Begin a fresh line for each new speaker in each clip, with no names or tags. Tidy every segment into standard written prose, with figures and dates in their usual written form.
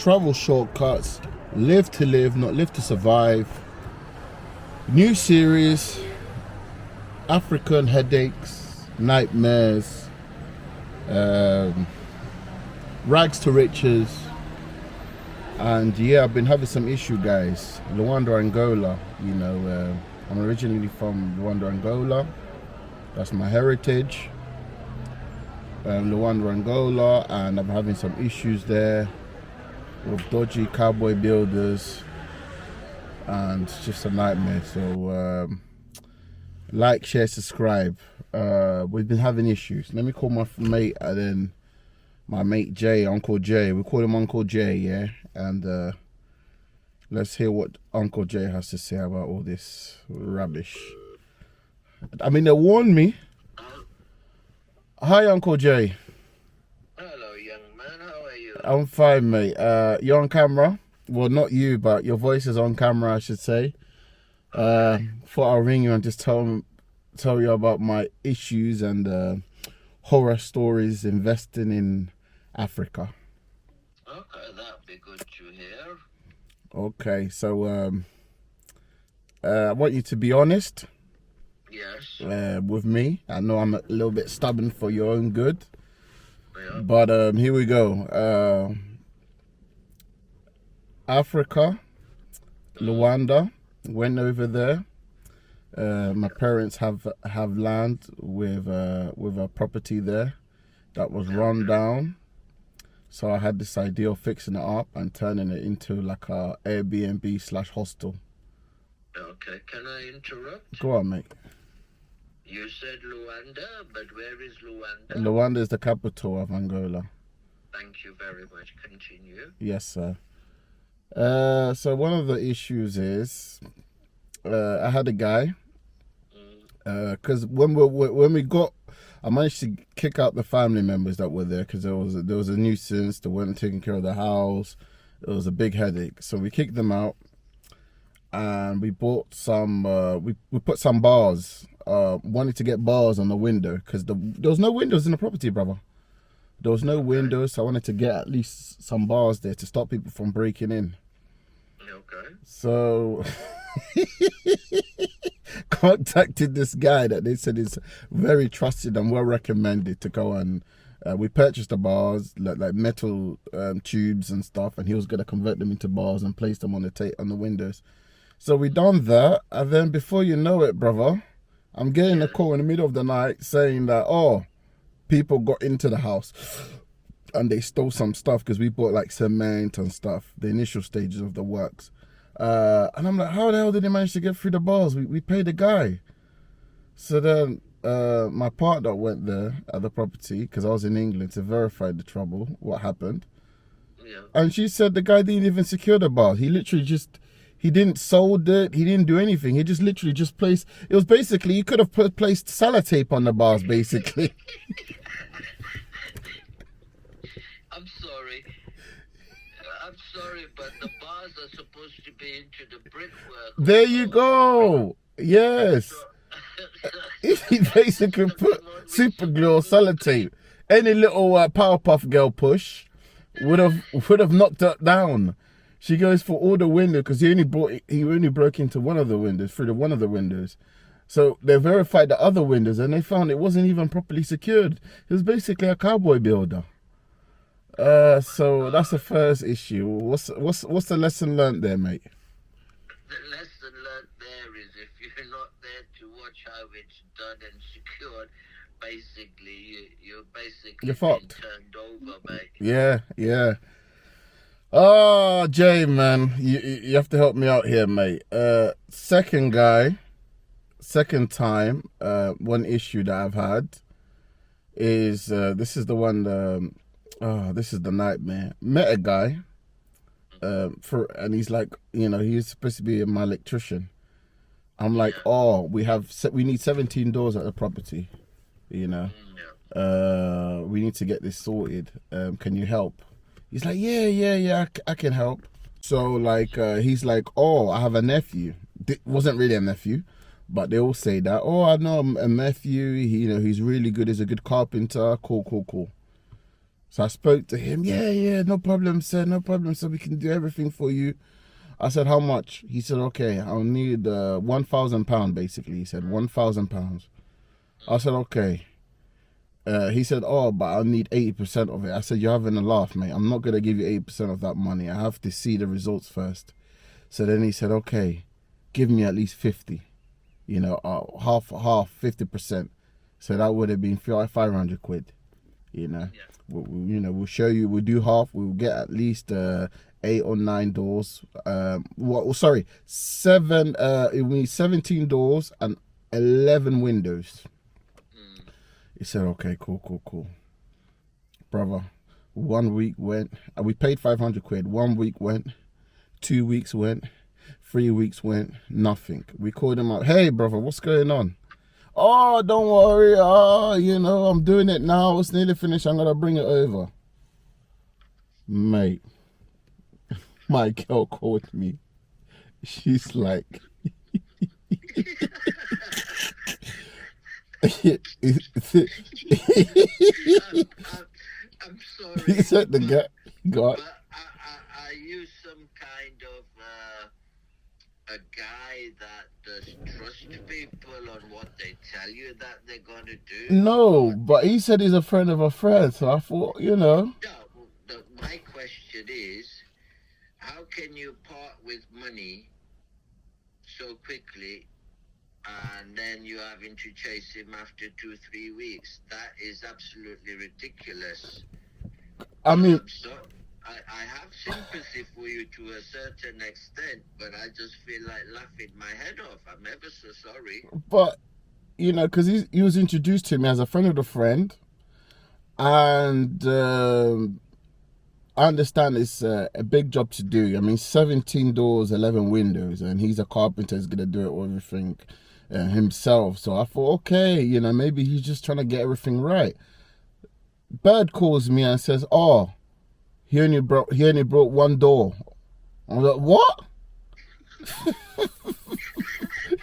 travel shortcuts, live to live, not live to survive. New series, African headaches, nightmares, rags to riches. And yeah, I've been having some issue, guys. Luanda, Angola. You know, I'm originally from Luanda, Angola. That's my heritage. Luanda, Angola, and I'm having some issues there with dodgy cowboy builders, and it's just a nightmare. So like, share, subscribe. We've been having issues. Let me call my mate, and then my mate Jay, Uncle Jay. We call him Uncle Jay, yeah? And let's hear what Uncle Jay has to say about all this rubbish. I mean, they warned me. Hi, Uncle Jay.
Hello, young man. How are you?
I'm fine, mate. You're on camera. Well, not you, but your voice is on camera, I should say. Thought I'll ring you and just tell you about my issues and horror stories investing in Africa.
Okay, that'd be good to hear.
Okay, so I want you to be honest.
Yes.
With me. I know I'm a little bit stubborn for your own good.
Yeah.
But here we go. Africa, Luanda, went over there. My parents have land with a property there that was run down. So I had this idea of fixing it up and turning it into like a Airbnb/hostel.
Okay, can I interrupt?
Go on, mate.
You said Luanda, but where is Luanda?
Luanda is the capital of Angola.
Thank you very much. Continue.
Yes, sir. So one of the issues is I had a guy because when we got, I managed to kick out the family members that were there because there was a nuisance. They weren't taking care of the house. It was a big headache. So we kicked them out, and we bought some. We put some bars. Wanted to get bars on the window because there was no windows in the property, brother. There was no windows, so I wanted to get at least some bars there to stop people from breaking in.
Okay.
So contacted this guy that they said is very trusted and well recommended to go, and we purchased the bars, like metal tubes and stuff, and he was going to convert them into bars and place them on the windows. So we done that, and then before you know it, brother, I'm getting a call in the middle of the night saying that, oh, people got into the house and they stole some stuff because we bought like cement and stuff, the initial stages of the works. And I'm like, how the hell did they manage to get through the bars? We paid the guy. So then my partner went there at the property because I was in England to verify the trouble, what happened.
Yeah.
And she said the guy didn't even secure the bars. He literally just... He didn't sold it. He didn't do anything. He just literally just placed... It was basically... You could have placed sellotape on the bars, basically.
I'm sorry, but the bars are supposed to be into the brickwork.
There you go. Yes. He basically put super glue or sellotape. Any little Powerpuff Girl push would have knocked it down. She goes for all the windows because he only broke into one of the windows, through one of the windows. So they verified the other windows and they found it wasn't even properly secured. It was basically a cowboy builder. So that's the first issue. What's the lesson learned there, mate?
The lesson learned there is if you're not there to watch how it's done and secured, basically you're
fucked.
Turned over, mate.
Yeah. Oh, Jay, man, you have to help me out here, mate. Second time, one issue that I've had is this is the one. This is the nightmare. Met a guy, and he's like, he's supposed to be my electrician. I'm like, we need 17 doors at the property, we need to get this sorted. Can you help? He's like, yeah, I can help. So like, he's like, I have a nephew. Wasn't really a nephew, but they all say that. I know a nephew. He's really good. He's a good carpenter. Cool. So I spoke to him. Yeah, no problem, sir. No problem, sir. We can do everything for you. I said, how much? He said, okay, I'll need £1,000, basically. He said, £1,000. I said, okay. He said, oh, but I'll need 80% of it. I said, you're having a laugh, mate. I'm not going to give you 80% of that money. I have to see the results first. So then he said, okay, give me at least 50. You know, half, 50%. So that would have been 500 quid. You know, we'll show you. We'll do half. We'll get at least 8 or 9 doors. Seven. It will be 17 doors and 11 windows. He said, okay, cool. Brother, 1 week went. We paid 500 quid. 1 week went. 2 weeks went. 3 weeks went. Nothing. We called him up. Hey, brother, what's going on? Oh, don't worry. I'm doing it now. It's nearly finished. I'm going to bring it over. Mate, my girl called me. She's like...
I'm sorry.
He said the guy... God.
Are you some kind of a guy that does trust people on what they tell you that they're going to do?
No, but he said he's a friend of a friend, so I thought,
No, my question is, how can you part with money so quickly and then you're having to chase him after 2-3 weeks? That is absolutely ridiculous.
I mean...
I have sympathy for you to a certain extent, but I just feel like laughing my head off. I'm ever so sorry.
But, because he was introduced to me as a friend of a friend, and I understand it's a big job to do. I mean, 17 doors, 11 windows, and he's a carpenter, he's going to do it all everything himself. So I thought, okay, maybe he's just trying to get everything right. Bird calls me and says, oh, he only brought 1 door. I was like, what?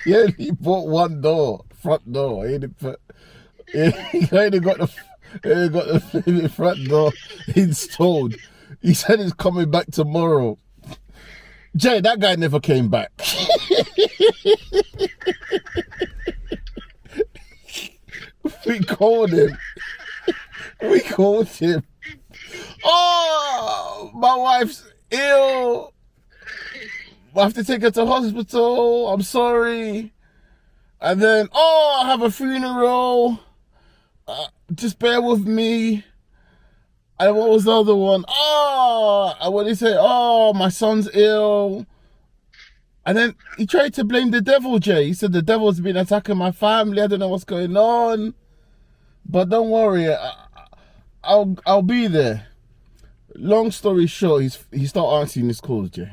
He only bought 1 door, front door. He only got the front door installed. He said he's coming back tomorrow. Jay, that guy never came back. We called him. Oh, my wife's ill. I have to take her to hospital. I'm sorry. And then, I have a funeral. Just bear with me. And what was the other one? And what did he say? My son's ill. And then he tried to blame the devil, Jay. He said the devil's been attacking my family. I don't know what's going on. But don't worry. I'll be there. Long story short, he started answering his calls, Jay.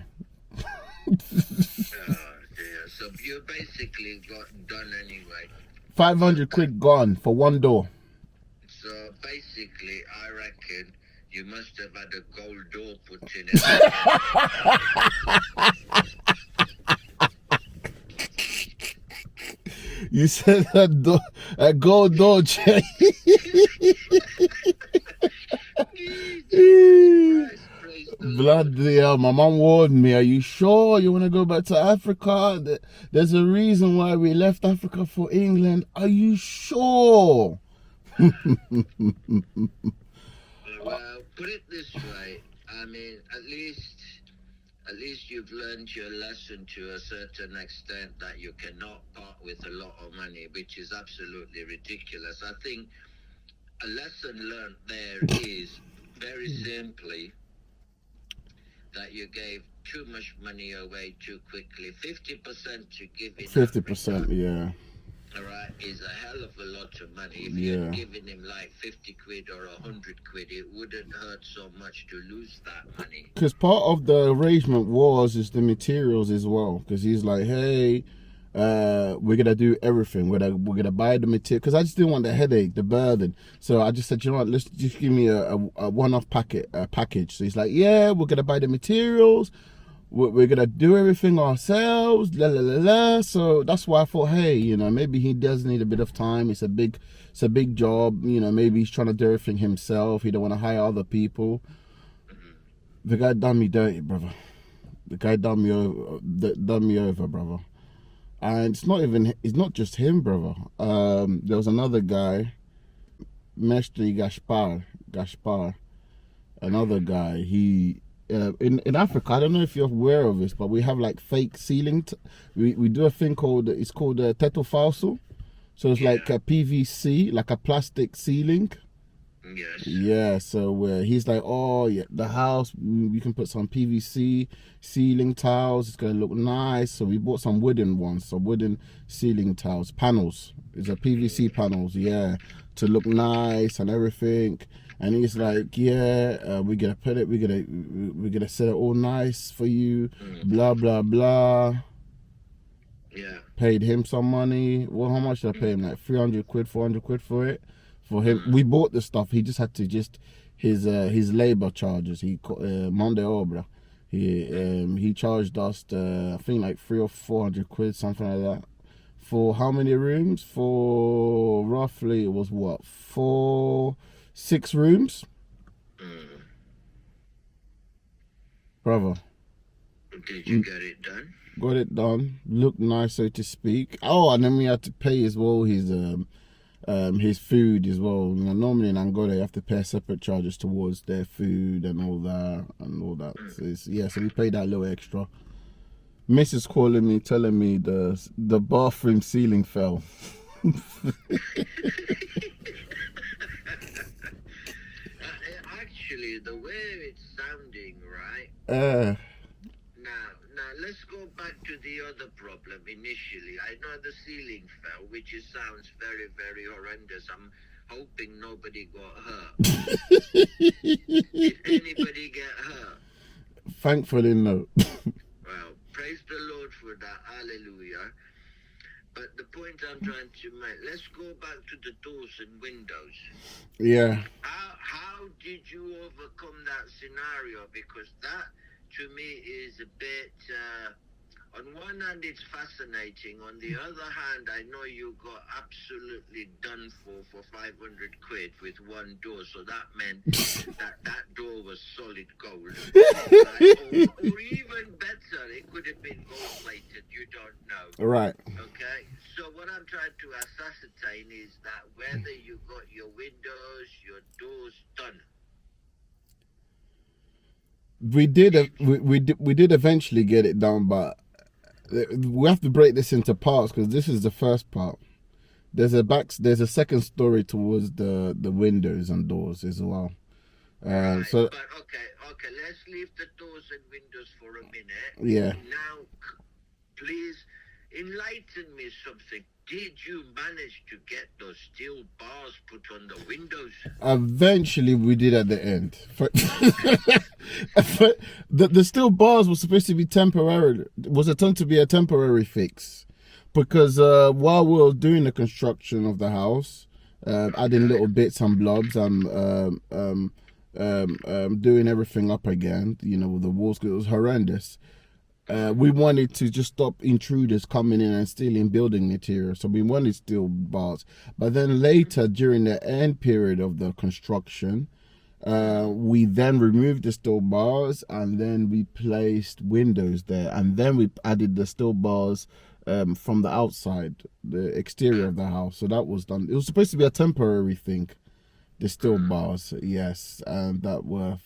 So you basically got done anyway.
500 quid gone for 1 door.
So basically, I reckon you must have had a gold door put in it.
You said a gold door, Jay. Bloody hell, my mom warned me. Are you sure you want to go back to Africa? There's a reason why we left Africa for England. Are you sure?
Well, put it this way. I mean, at least you've learned your lesson to a certain extent that you cannot part with a lot of money, which is absolutely ridiculous. I think a lesson learned there is very simply that you gave too much money away too quickly. 50% to give in
50%, yeah.
All right, is a hell of a lot of money. If you'd given him like 50 quid or 100 quid, it wouldn't hurt so much to lose that money.
Because part of the arrangement is the materials as well. Because he's like, hey, we're gonna do everything. We're gonna buy the material. Because I just didn't want the headache, the burden. So I just said, you know what? Let's just give me a one-off package. So he's like, yeah, we're gonna buy the materials. we're gonna do everything ourselves, la la la la. So that's why I thought, hey, you know, maybe he does need a bit of time. It's a big job. You know, maybe he's trying to do everything himself. He don't want to hire other people. The guy done me dirty, brother. The guy done me over, done me over, brother. And it's not just him, brother. There was another guy, Mestre Gaspar, another guy. He in Africa, I don't know if you're aware of this, but we have like fake ceiling. We do a thing called teto falso. So it's like a PVC, like a plastic ceiling.
Yes.
Yeah, so he's like, oh yeah, the house, you can put some PVC ceiling tiles. It's gonna look nice. So we bought some wooden ones, some wooden ceiling tiles, panels. It's a PVC panels, yeah, to look nice and everything. And he's like, yeah, we're gonna put it, we're gonna set it all nice for you, blah blah blah.
Yeah.
Paid him some money. Well, how much did I pay him? Like 300 quid, 400 quid for it. For him, we bought the stuff. He just had to his labor charges. He Monday obra. He charged us I think like 300 or 400 quid, something like that. For how many rooms? For roughly it was what 6 rooms, brother.
Did you get it done?
Got it done. Looked nice, so to speak. Oh, and then we had to pay as well his food as well. You know, normally in Angola you have to pay separate charges towards their food and all that. So we paid that little extra. Mrs. calling me, telling me the bathroom ceiling fell.
Actually, the way it's sounding, right? Now let's go back to the other problem initially. I know the ceiling fell, which sounds very, very horrendous. I'm hoping nobody got hurt. Did anybody get hurt?
Thankfully, no.
Well, praise the Lord for that. Hallelujah. But the point I'm trying to make, let's go back to the doors and windows.
Yeah.
How did you overcome that scenario? Because that, to me, is a bit, on one hand, it's fascinating. On the other hand, I know you got absolutely done for 500 quid with one door. So that meant that door was solid gold. Right? Or even better, it could have been gold plated. You don't know.
Right.
Okay. So what I'm trying to ascertain is that whether you got your windows, your doors done.
We did eventually get it done, but we have to break this into parts because this is the first part. There's a second story towards the windows and doors as well.
Right,
So
but okay, let's leave the doors and windows for a minute.
yeah.
Now, please enlighten me something. Did you manage to get those steel bars put on the windows?
Eventually, we did at the end. The steel bars was supposed to be temporary. Was attempted to be a temporary fix, because while we were doing the construction of the house, adding little bits and blobs, doing everything up again. You know, with the walls, 'cause it was horrendous. We wanted to just stop intruders coming in and stealing building material. So we wanted steel bars. But then later, during the end period of the construction, we then removed the steel bars and then we placed windows there. And then we added the steel bars from the outside, the exterior of the house. So that was done. It was supposed to be a temporary thing. The steel bars, yes. And that was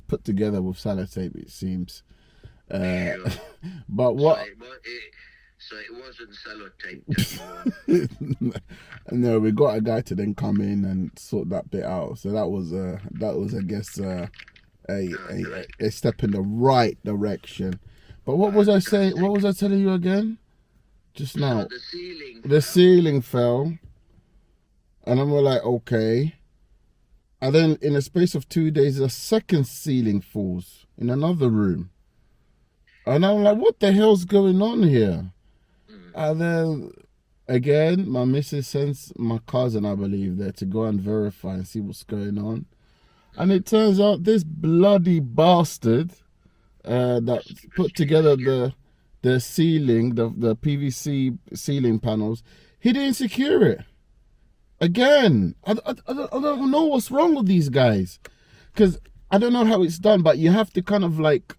put together with sellotape, it seems.
Sure.
But what?
So it wasn't sellotape anymore.
No, we got a guy to then come in and sort that bit out. So that was I guess a step in the right direction. But what was I saying? What was I telling you again? Just now. The ceiling fell, and I'm like, okay. And then in a space of 2 days, a second ceiling falls in another room. And I'm like, what the hell's going on here? And then, again, my missus sends my cousin, I believe, there to go and verify and see what's going on. And it turns out this bloody bastard that put together the ceiling, the PVC ceiling panels. He didn't secure it. Again, I don't know what's wrong with these guys, because I don't know how it's done, but you have to kind of like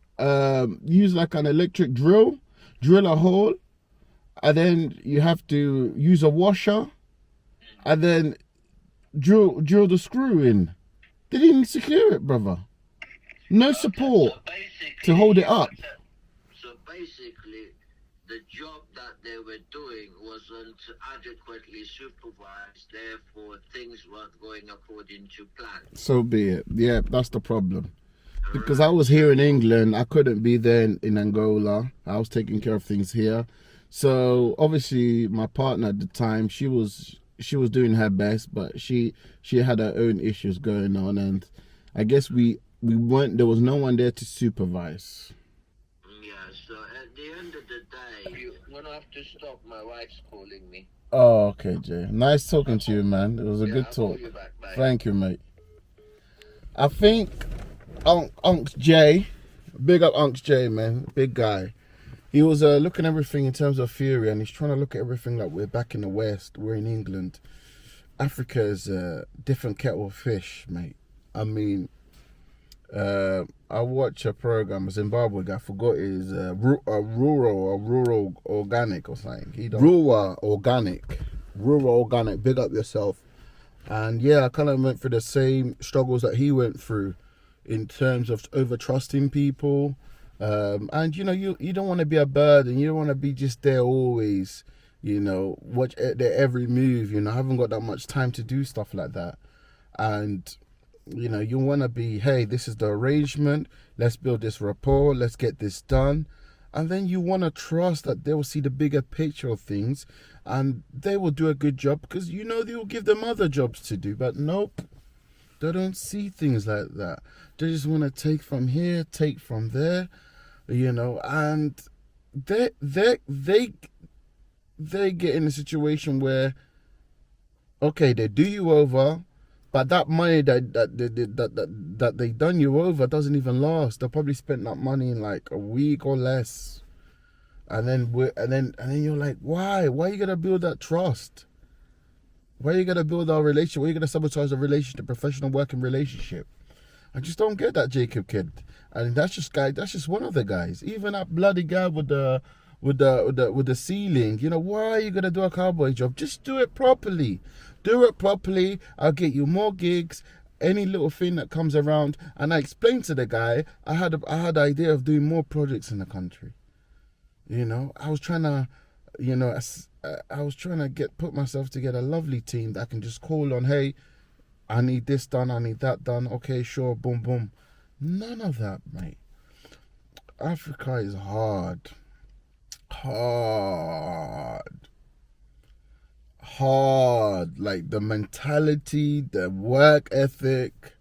use like an electric drill a hole, and then you have to use a washer, and then drill the screw in. They didn't secure it, brother. No support to hold it up.
So basically, the job that they were doing wasn't adequately supervised, therefore things weren't going according to plan.
So be it. Yeah, that's the problem. Because I was here in England, I couldn't be there in Angola. I was taking care of things here. So obviously my partner at the time, she was doing her best, but she had her own issues going on, and I guess we weren't, there was no one there to supervise.
Yeah, so at the end of the day, you're gonna have to stop. My wife's calling me.
Oh, okay, Jay. Nice talking to you, man. It was a good
I'll
talk.
call you back, bye.
Thank you, mate. I think Unc Jay, big up Unc Jay, man, big guy. He was looking at everything in terms of theory, and he's trying to look at everything like we're back in the West, we're in England. Africa is a different kettle of fish, mate. I mean, I watch a program, a Zimbabwe guy, I forgot his rural organic or something. Rural organic, big up yourself. And yeah, I kind of went through the same struggles that he went through in terms of over trusting people. And you know, you don't want to be a burden. You don't want to be just there always, you know, watch their every move. You know, I haven't got that much time to do stuff like that. And you know, you want to be, hey, this is the arrangement, let's build this rapport, let's get this done. And then you want to trust that they will see the bigger picture of things, and they will do a good job, because you know they will give them other jobs to do. But nope, they don't see things like that. They just want to take from here, take from there, you know. And they get in a situation where, okay, they do you over, but that money that they done you over doesn't even last. They probably spent that money in like a week or less, and then you're like, why are you gonna build that trust? Why are you gonna build our relationship? Why are you gonna sabotage a relationship, professional working relationship? I just don't get that, Jacob Kid. And that's just one of the guys. Even that bloody guy with the ceiling. You know, why are you gonna do a cowboy job? Just do it properly. Do it properly. I'll get you more gigs. Any little thing that comes around. And I explained to the guy, I had the idea of doing more projects in the country. You know, I was trying to, you know, I was trying to put myself together a lovely team that I can just call on. Hey, I need this done. I need that done. Okay, sure. Boom, boom. None of that, mate. Africa is hard. Like the mentality, the work ethic.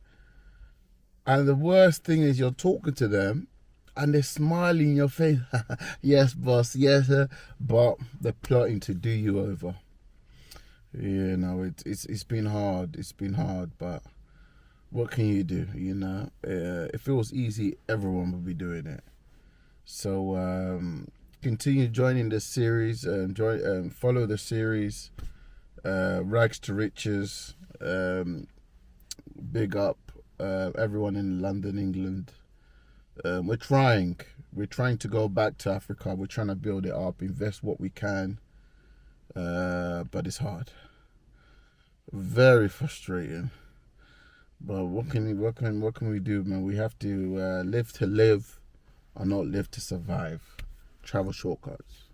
And the worst thing is you're talking to them and they're smiling in your face. Yes, boss, yes, but they're plotting to do you over. You know, it's been hard. It's been hard, but what can you do? You know, if it was easy, everyone would be doing it. So continue joining this series and follow the series. Rags to Riches. Big up everyone in London, England. We're trying to go back to Africa. We're trying to build it up, invest what we can, but it's hard, very frustrating. But what can we do, man? We have to live to live and not live to survive. Travel shortcuts.